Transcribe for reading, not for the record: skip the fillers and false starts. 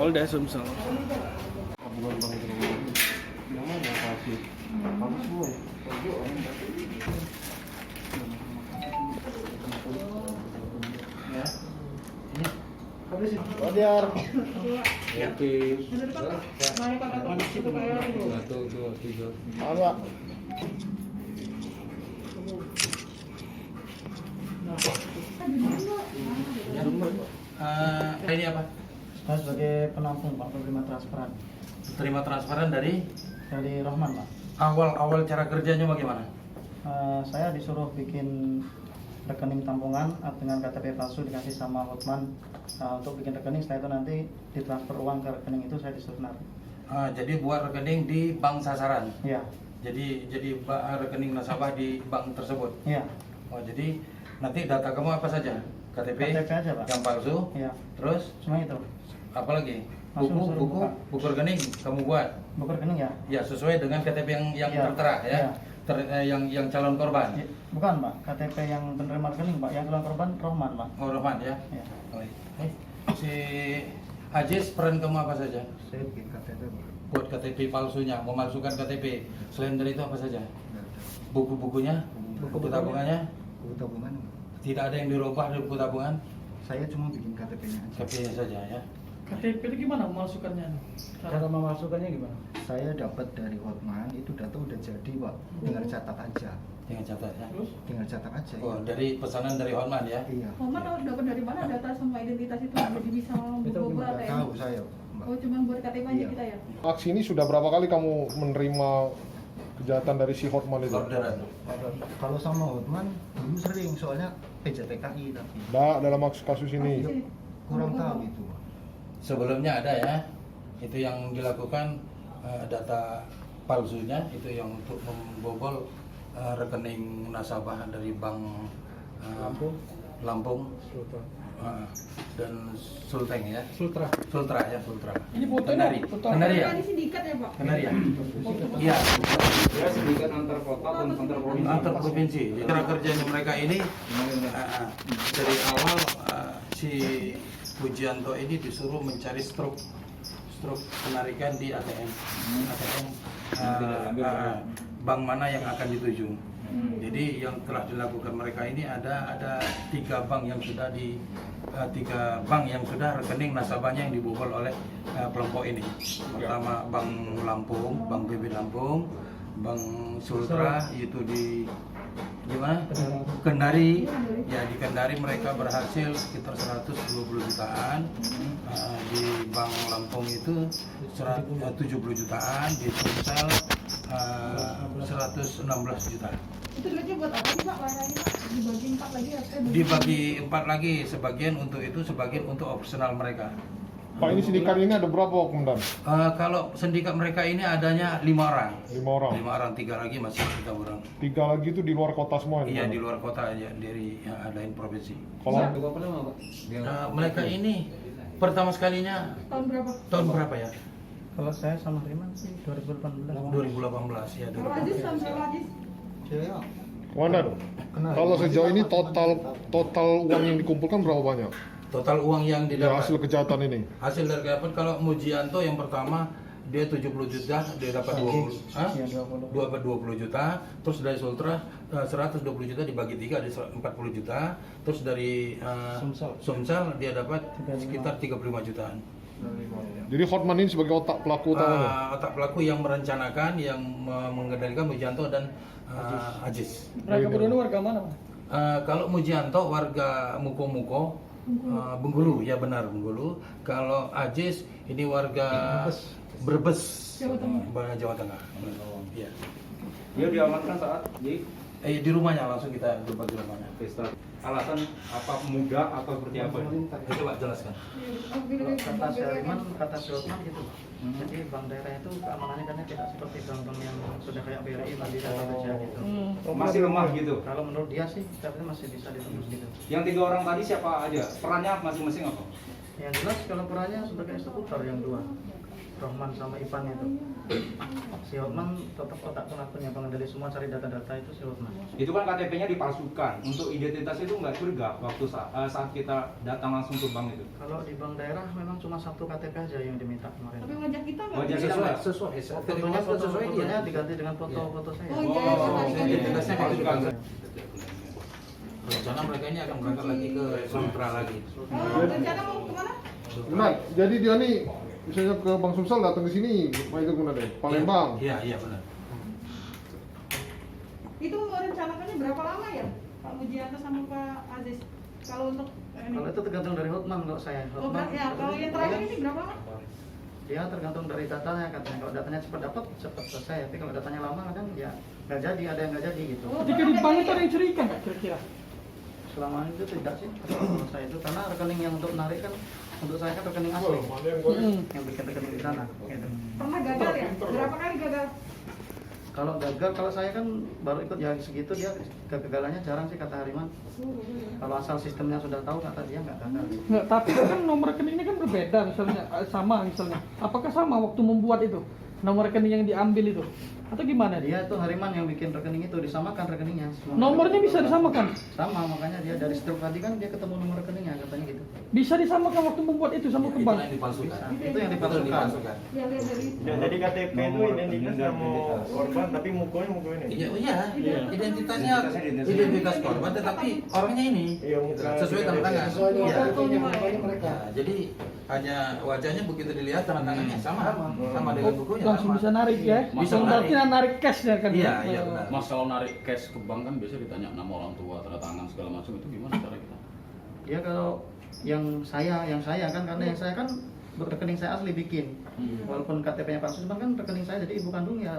Polda Sumsel. Bukan Bang Jero. Namanya pasti. Kamu semua ya. Ya. Wajar. Oke. Satu, dua, tiga. Apa? Ini apa? Saya sebagai penampung Pak, penerima transferan Terima transferan dari Rohman Pak. awal cara kerjanya bagaimana? Saya disuruh bikin rekening tampungan dengan KTP palsu dikasih sama Hotman untuk bikin rekening. Setelah itu nanti ditransfer uang ke rekening itu saya disuruh narik. Jadi buat rekening di bank sasaran. Iya. Jadi rekening nasabah di bank tersebut. Iya. Oh, jadi nanti data kamu apa saja? KTP aja Pak. yang palsu. Iya. Terus Cuma itu. apa lagi? Langsung suruh Buku rekening kamu buat. Buku rekening ya? Ya, sesuai dengan KTP yang Iya. tertera ya. Iya. Yang calon korban. Ya, bukan Pak, KTP yang penerima rekening Pak, yang calon korban Rohman Pak. Oh, Rohman ya. Iya. Baik. Si Ajis, peran kamu apa saja? Saya bikin KTP. Buat KTP palsunya, memalsukan KTP. Selain dari itu apa saja? Buku-bukunya, buku tabungannya, Buku tabungan. tidak ada yang dirubah dari buku tabungan, Saya cuma bikin KTP-nya aja. KTP-nya saja ya. KTP itu gimana memasukkannya? Cara memasukkannya gimana? Saya dapat dari Hotman, itu data udah jadi Pak. Tinggal catat aja. Dengan catat ya. Terus? Tinggal catat aja. Oh, dari pesanan dari Hotman ya. Iya. Mama tahu dapat dari mana data sama identitas itu jadi bisa membobol Nggak kayak tahu saya, Mbak. Oh cuma buat KTP aja Iya. kita ya? Aksi ini sudah berapa kali kamu menerima kejahatan dari si Hotman itu? Orderan. Kalau sama Hotman dulu sering, soalnya PJTKI tapi Dalam kasus ini. Sini. kurang tahu itu Pak. Sebelumnya ada ya. Itu yang dilakukan data palsunya itu yang untuk membobol rekening nasabah dari bank Lampung dan Sulteng ya. Sultra ya, Sultra. Ini fotonya Kendari ya? Ini sindikat ya Pak? Kendari ya? Iya. Ya sindikat antar kota dan antar provinsi. Antar provinsi. Cara kerjanya mereka ini dari awal si Pujianto ini disuruh mencari struk penarikan di ATM bank mana yang akan dituju. Jadi yang telah dilakukan mereka ini ada 3 bank yang sudah rekening nasabahnya yang dibobol oleh kelompok ini. Pertama Bank Lampung, Bank BB Lampung, Bank Sultra itu di mana? Kendari. Ya di Kendari mereka berhasil sekitar 120 jutaan. Di Bank Lampung itu 70 jutaan, di Sumsel 116 juta. Itu duitnya buat apa sih Pak? Layarnya Pak? Dibagi 4 lagi ya? Dibagi 4 lagi, sebagian untuk itu, sebagian untuk opsional mereka. Pak, ini sindikat ini ada berapa komandan? Kalau sindikat mereka ini adanya 5 orang. 5 orang. 5 orang, 3 lagi masih kita orang. 3 lagi itu di luar kota semua ini? Iya di luar kota aja, dari yang lain provinsi. Kalau Mereka ini pertama sekalinya Tahun berapa? tahun berapa ya? Kalau saya sama Riman sih 2018. 2018 ya. Kalau Aziz tahun berapa Aziz? komandan, kalau sejauh ini total uang yang dikumpulkan berapa banyak? Total uang yang Ya, didapat. hasil kejahatan ini. Hasil dari kejahatan kalau Mujianto yang pertama dia 70 juta, dia dapat 20, Iya, 20 juta, terus dari Sultra 120 juta dibagi 3 ada 40 juta, terus dari Sumsel dia dapat sekitar 35 jutaan. Jadi Hotman ini sebagai otak pelaku utamanya? Otak pelaku yang merencanakan, yang mengendalikan Mujianto dan Ajis. Mereka berdua ini warga mana Pak? Kalau Mujianto warga Muko-Muko, Bengkulu, ya benar Bengkulu. Kalau Ajis ini warga Brebes, Jawa Tengah. Ya. Dia diamankan saat Di rumahnya langsung kita jumpa di rumahnya. pesta. Alasan apa muda atau seperti apa? Coba jelaskan. Kata si Riman, kata si Hotman gitu Pak. Jadi bank daerah itu keamanannya karena tidak seperti bank-bank yang sudah kayak BRI, Mandiri atau BCA gitu. Masih lemah gitu. Kalau menurut dia sih, tapi masih bisa ditembus gitu. Yang 3 orang tadi siapa aja? Perannya masing-masing apa? Yang jelas kalau perannya sebagai eksekutor yang dua, Rohman sama Ipan itu. Si Hotman tetap otak pelakunya, pengendali semua, cari data-data itu si Hotman. Itu kan KTP-nya dipalsukan. Untuk identitas itu nggak curiga waktu saat kita datang langsung ke bank itu. Kalau di bank daerah memang cuma satu KTP aja yang diminta kemarin. Tapi wajah kita nggak Wajah bisa. sesuai. Sesuai. Fotonya diganti dengan foto-foto saya. Oh iya, iya. Identitasnya kayak gitu kan. Iya. Rencana mereka ini akan berangkat lagi ke Sumatera lagi. Oh, rencana mau kemana? Benar. Jadi dia nih misalnya ke Bang Sumsel datang ke sini, apa itu guna deh? Palembang. Iya benar. Itu merencanakannya berapa lama ya, Pak Mujianto sama Pak Aziz? Kalau untuk ini? Kalau itu tergantung dari Hotman kalau saya. Oh, Hotman, ya, kalau yang terakhir ini berapa lama? dia tergantung dari datanya katanya. Kalau datanya cepat dapat, cepat selesai. Tapi kalau datanya lama kadang ya nggak jadi, ada yang nggak jadi gitu. Oh, Ketika di bank itu ada yang curiga nggak kira-kira? Selama itu tidak sih kalau saya itu, karena rekening yang untuk menarik kan untuk saya kan rekening asli yang bikin rekening di sana gitu. Pernah gagal ya? Berapa kali gagal? Kalau gagal, kalau saya kan baru ikut ya segitu, dia kegagalannya jarang sih kata Hariman. Kalau asal sistemnya sudah tahu kata dia nggak gagal. Nggak, tapi kan nomor rekeningnya kan berbeda misalnya, sama misalnya. Apakah sama waktu membuat itu? Nomor rekening yang diambil itu? Atau gimana dia? Dia itu Hariman yang bikin rekening itu, disamakan rekeningnya semua. Nomornya bisa disamakan? Sama, makanya dia dari struk tadi kan dia ketemu nomor rekeningnya katanya gitu. Bisa disamakan waktu membuat itu sama ke Itu bank? yang dipalsukan. Itu yang dipalsukan. Ya lihat dari Ya, jadi KTP itu identitas sama korban, tapi mukanya muka ini. Iya. Identitasnya identitas korban, tetapi orangnya ini Iya, muka. sesuai tanda tangan. Iya. fotonya. Nah, jadi hanya wajahnya begitu dilihat tanda tangannya sama dengan bukunya. Langsung bisa narik ya? Bisa Berarti narik cash ya kan? Iya benar. Mas kalau narik cash ke bank kan biasa ditanya nama orang tua, tanda tangan segala macam, itu gimana cara kita? Ya kalau yang saya kan, karena yang saya kan rekening saya asli bikin. Walaupun KTP-nya palsu, cuman kan rekening saya jadi ibu kandung ya